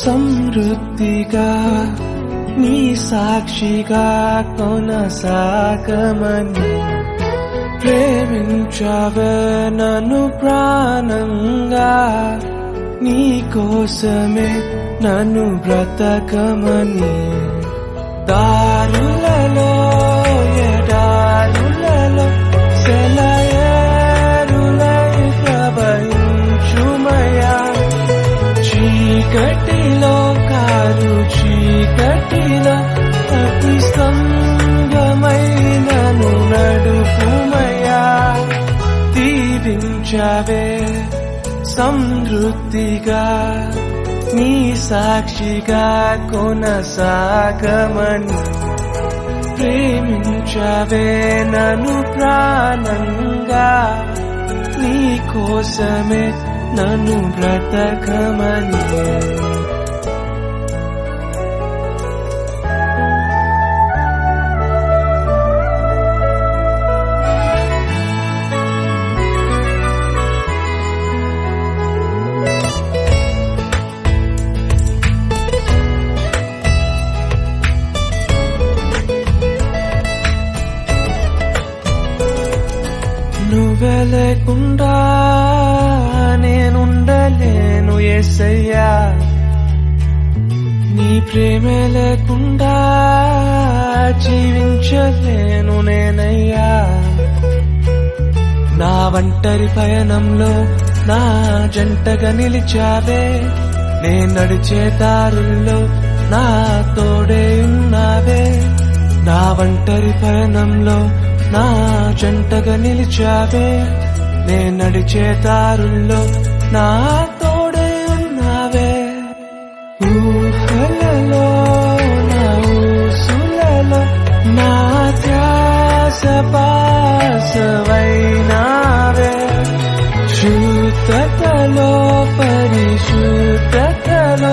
సమృద్ధిగా నీ సాక్షిగా కొనసాగమని ప్రేమించావే నన్ను ప్రాణంగా, నీ కోసమే నన్ను బ్రతకమని. దారులలో ఎడారులలో సెలయేరులై ప్రవహించుమయా, చీకటిలో కారు చీకటిలో అతి స్తంభమై నన్ను నడుపుమయా. దీవించావే సమృద్ధిగా నీ సాక్షిగా కొనసాగమని ప్రేమించావే నన్ను ప్రాణంగా, నీ కోసమే నన్ను బ్రతకమని. నువ్వే లేకుండా నేనుండలేను యేసయ్యా, నీ ప్రేమే లేకుండా జీవించలేను నేనయ్యా. నా ఒంటరి పయనంలో నా జంటగా నిలిచావే, నే నడిచే దారుల్లో నా తోడే ఉన్నావే. నా ఒంటరి పయనంలో నా జంటగా నిలిచావే, నే నడిచే దారుల్లో నా తోడే ఉన్నావే. ఊహలలో నా ఊసులలో నా ధ్యాస పాసవైనావే, శుద్ధతలో పరిశుద్ధతలో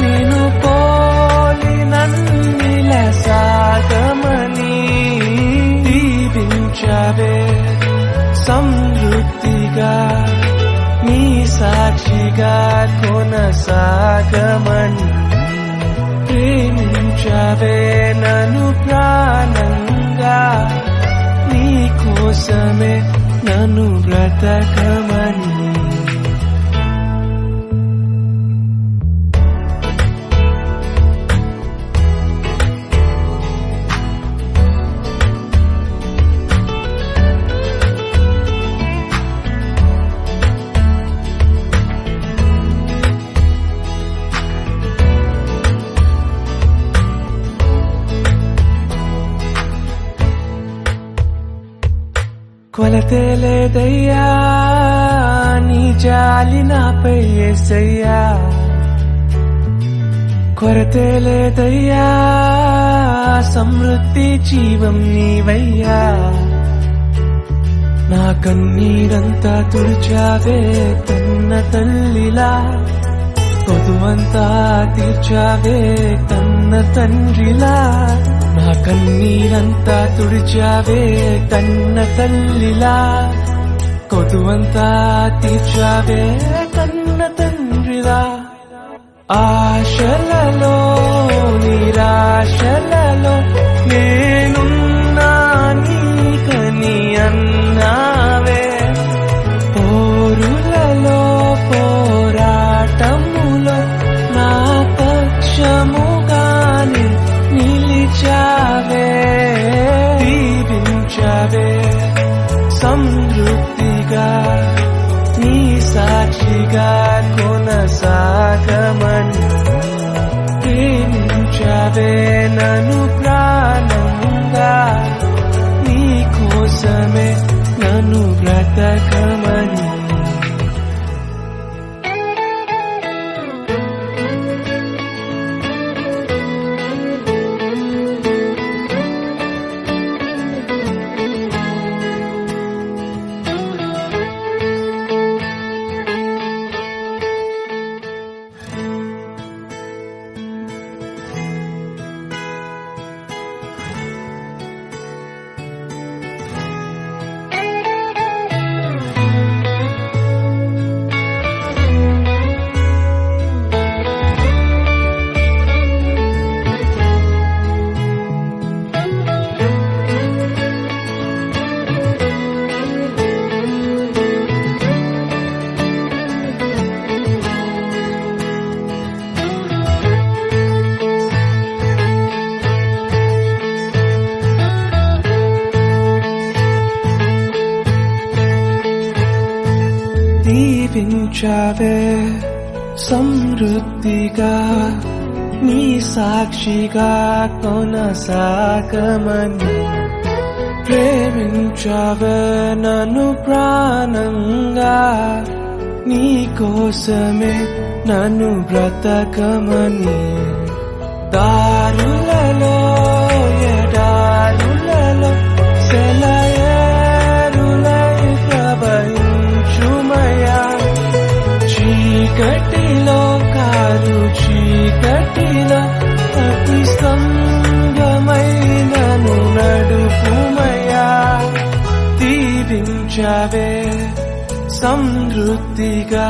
నిన్ను పోలి నన్నిల సాగమని దీవించావే సమృద్ధిగా నీ సాక్షిగా కొనసాగమని ప్రేమించావే నన్ను ప్రాణంగా, నీ కోసమే నన్ను బ్రతకమని. కొలతే లేదయ్యా నీ జాలి నాపై యేసయ్యా, కొరతే లేదయ్యా సమృద్ధి జీవం నీవయ్యా. నా కన్నీరంతా తుడిచావే కన్న తల్లిలా, కొదువంతా తీర్చావే కన్న తండ్రిలా. నా కన్నీరంతా తుడిచావే కన్న తల్లిలా, కొదువంతా తీర్చావే కన్న తండ్రిలా. ఆశలలో నిరాశలలో నేనున్నా నీకని అన్నావే, పోరులలో పోరాటములో నా పక్షముగాని నిలిచావే. దీవించావే సమృద్ధిగా నీ సాక్షిగా కొనసాగమని దీవించావే సమృద్ధిగా నీ సాక్షిగా కొనసాగమని ప్రేమించావే నన్ను ప్రాణంగా నీ కోసమే నన్ను బ్రతకమని దారులలో ఎడారులలో సెలయేరులై ప్రవహించుమయా చీకటిలో కారు చీకటిలో అతి స్తంభమైనను నడుపుమయా దీవించావే సమృద్ధిగా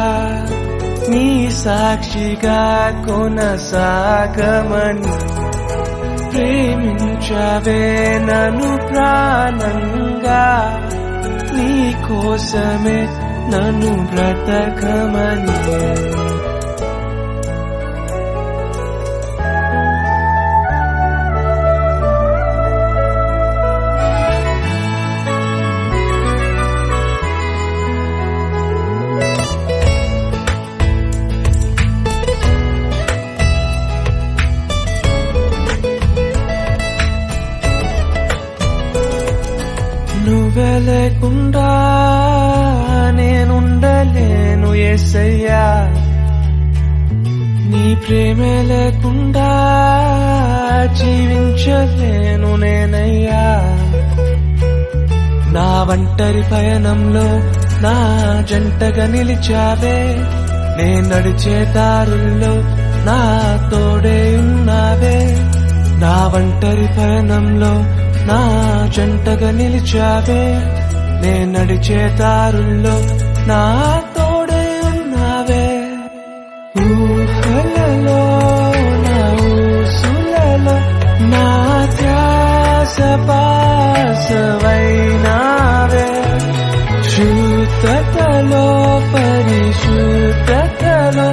నీ సాక్షిగా కొనసాగమని ప్రేమించావే నన్ను ప్రాణంగా నీ కోసమే నన్ను బ్రతకమని నువ్వే లేకుండా నేనుండలేను యేసయ్యా నీ ప్రేమే లేకుండా జీవించలేను నేనయ్యా నా ఒంటరి పయనంలో నా జంటగా నిలిచావే నే నడిచే దారుల్లో నా తోడే ఉన్నావే నా ఒంటరి పయనంలో నా జంటగా నిలిచావే నే నడిచే దారుల్లో నా తోడే ఉన్నావే ఊహలలో నా ఊసులలో నా ధ్యాస పాసవైనావే శుద్ధతలో పరిశుద్ధతలో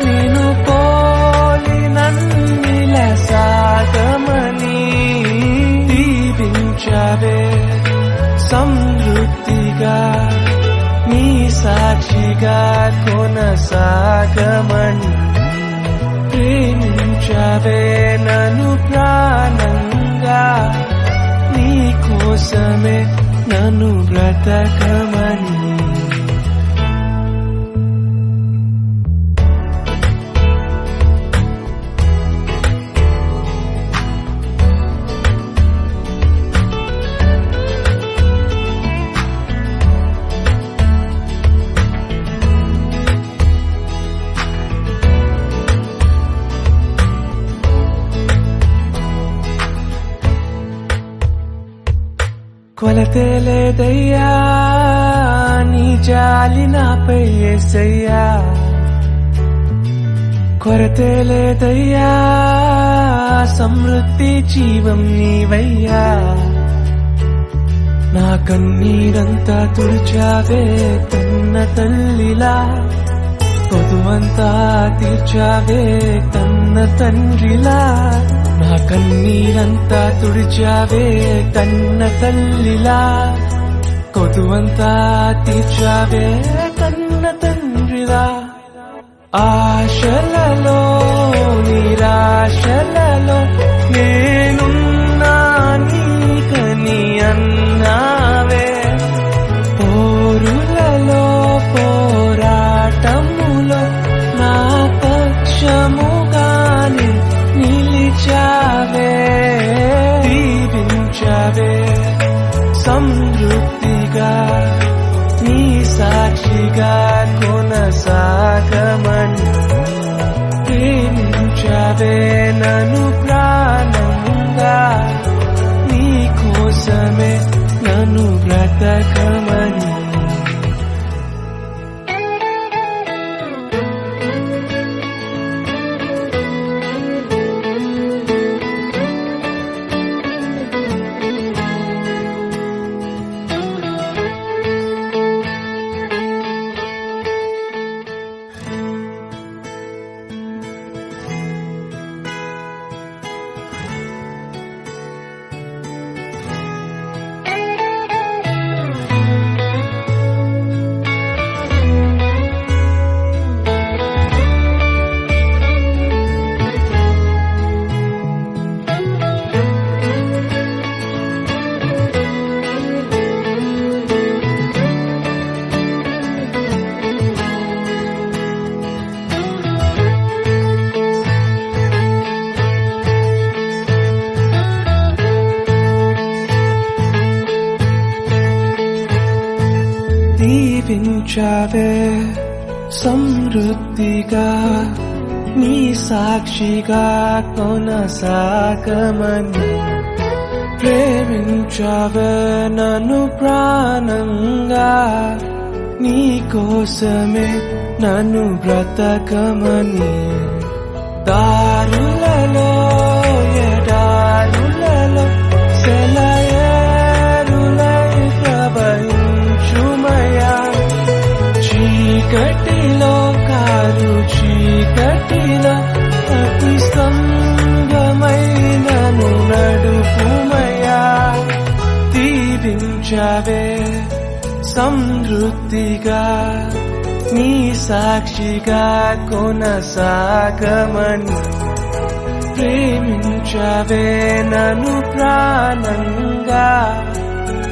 నిన్ను పోలి నన్నిల సాగమని దీవించావే సమృద్ధిగా నీ సాక్షిగా కొనసాగమని ప్రేమించావే నన్ను ప్రాణంగా నీ కోసమే నన్ను బ్రతకమని కొలతే లేదయ్యా నీ జాలి నాపై యేసయ్యా కొరతే లేదయ్యా సమృద్ధి జీవం నీవయ్యా నా కన్నీరంతా తుడిచావే కన్న తల్లిలా పొదువంతా తీర్చావే కన్న తండ్రిలా నా కన్నీరంతా తుడిచావే కన్న తల్లిలా కొదువంతా తీర్చావే కన్న తండ్రిలా ఆశలలో నిరాశలలో నేనున్నా నీకని అన్నావే పోరులలో పోరాటములో నా పక్షముగాని నిలిచావే దీవించావే సమృద్ధిగా నీ సాక్షిగా కొనసాగమని ప్రేమించావే నన్ను ప్రాణంగా నీ కోసమే నన్ను బ్రతకమని ప్రేమించావే సమృద్ధిగా నీ సాక్షిగా కొనసాగమని ప్రేమించావే నన్ను ప్రాణంగా నీ కోసమే నన్ను బ్రతకమని దారులలో ఎడారులలో సెలయేరులై ప్రవహించుమయా చీకటిలో కారు చీకటిలో అతి స్తంభమైనను నడుపుమయా దీవించావే సమృద్ధిగా నీ సాక్షిగా కొనసాగమని ప్రేమించావే నన్ను ప్రాణంగా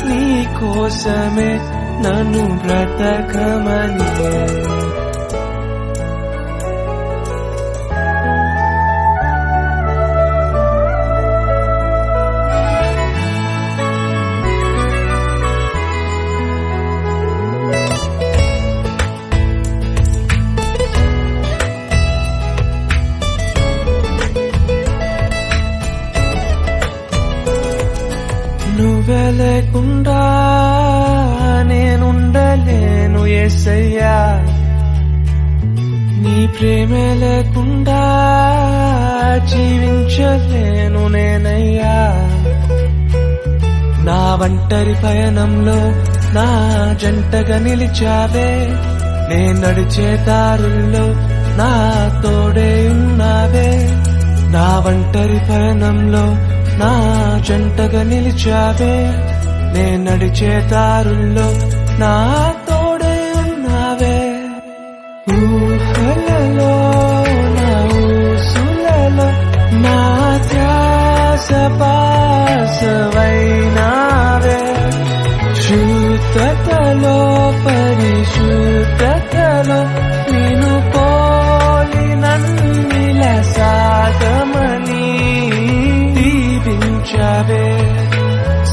నీ కోసమే నన్ను బ్రతకమని నువ్వే లేకుండా నేనుండలేను యేసయ్యా నీ ప్రేమే లేకుండా జీవించలేను నేనయ్యా నా ఒంటరి పయనంలో నా జంటగా నిలిచావే నే నడిచే దారుల్లో నా తోడే ఉన్నావే నా ఒంటరి పయనంలో నా జంటగా నిలిచావే నే నడిచే దారుల్లో నా తోడే ఉన్నావే ఊహలలో నా ఊసులలో నా ధ్యాస పాసవైనావే శుద్ధతలో పరిశుద్ధతలో నిన్ను పోలి నన్నిల సాగమని దీవించావే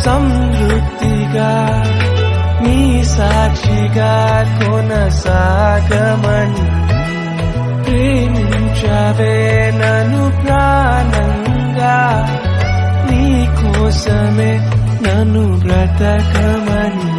సమృద్ధిగా నీ సాక్షిగా కొనసాగమని ప్రేమించావే నన్ను ప్రాణంగా నీ కోసమే నన్ను బ్రతకమని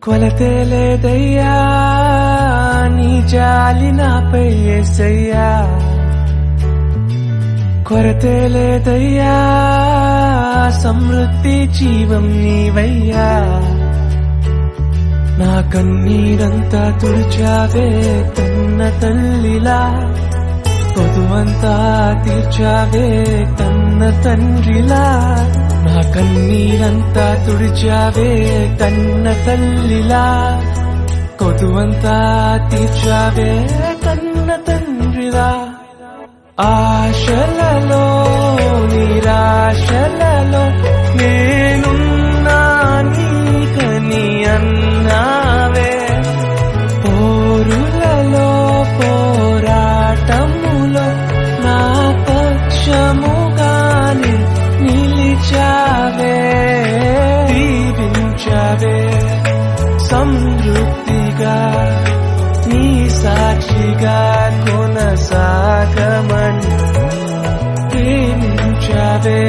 కొలతే లేదయ్యా నీ జాలి నాపై యేసయ్యా కొరతే లేదయ్యా సమృద్ధి జీవం నీవయ్యా నా కన్నీరంతా తుడిచావే కన్న తల్లిలా పొదువంతా తీర్చావే కన్న తండ్రిలా నా కన్నీరంతా తుడిచావే కన్న తల్లిలా కొదువంతా తీర్చావే కన్న తండ్రిలా ఆశలలో నిరాశలలో నేనున్నా నీకని అన్నావే పోరులలో పోరాటములో నా పక్షముగాని నిలిచావే దీవించావే సమృద్ధిగా నీ సాక్షిగా కొనసాగమని ప్రేమించావే